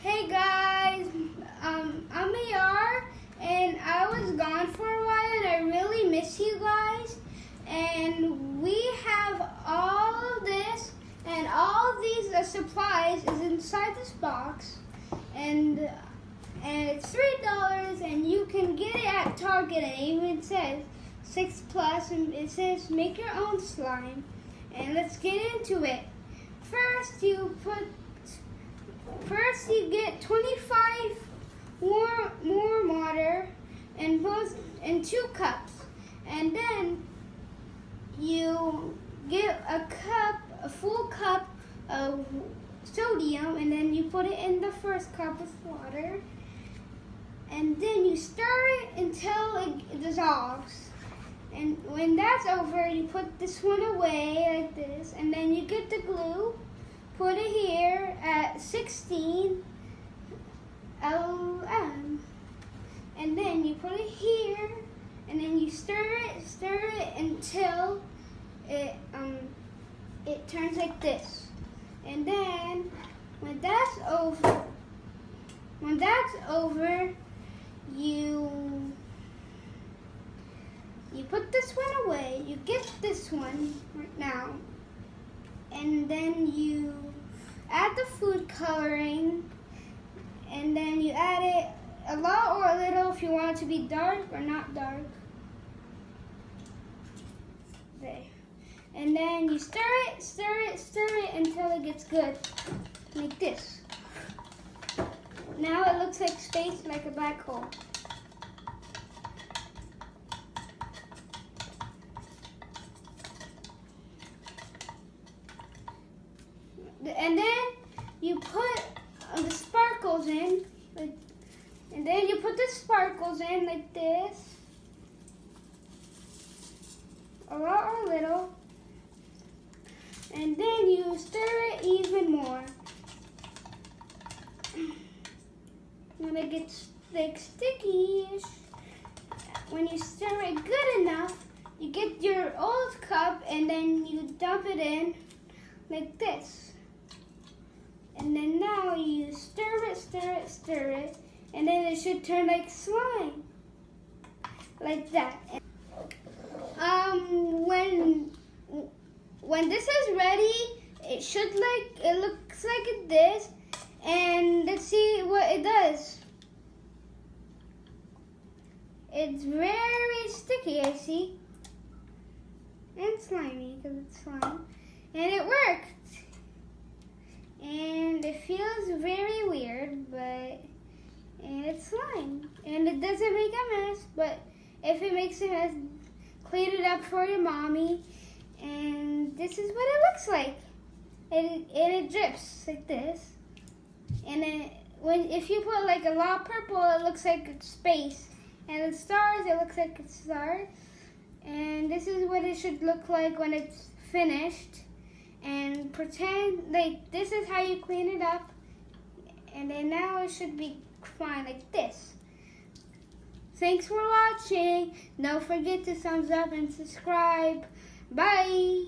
Hey guys, I'm Mayyar, and I was gone for a while and I really miss you guys. And we have all of this and all of these supplies is inside this box, and it's $3 and you can get it at Target, and it even says 6+ and it says make your own slime. And let's get into it. First you get 25 warm water and both in 2 cups, and then you get a full cup of sodium, and then you put it in the first cup of water, and then you stir it until it dissolves. And when that's over, you put this one away like this, and then you get the glue. Put it here at 16 LM, and then you put it here, and then you stir it until it turns like this. And then when that's over, you put this one away. You get this one right now. And then you add the food coloring, and then you add it a lot or a little if you want it to be dark or not dark. There. And then you stir it until it gets good, like this. Now it looks like space, like a black hole. And then you put the sparkles in, and then you put the sparkles in like this, a lot or a little, and then you stir it even more. When it gets like sticky-ish, when you stir it good enough, you get your old cup and then you dump it in like this. And then now you stir it, and then it should turn like slime, like that. When this is ready, it looks like this, and let's see what it does. It's very sticky, I see, and slimy because it's slime, and it worked. And it feels very weird, and it's slime. And it doesn't make a mess, but if it makes a mess, clean it up for your mommy. And this is what it looks like. And it drips like this. And then if you put like a lot of purple, it looks like it's space. And the stars, it looks like it's stars. And this is what it should look like when it's finished. And pretend like this is how you clean it up, and then now it should be fine like this. Thanks for watching. Don't forget to thumbs up and subscribe. Bye.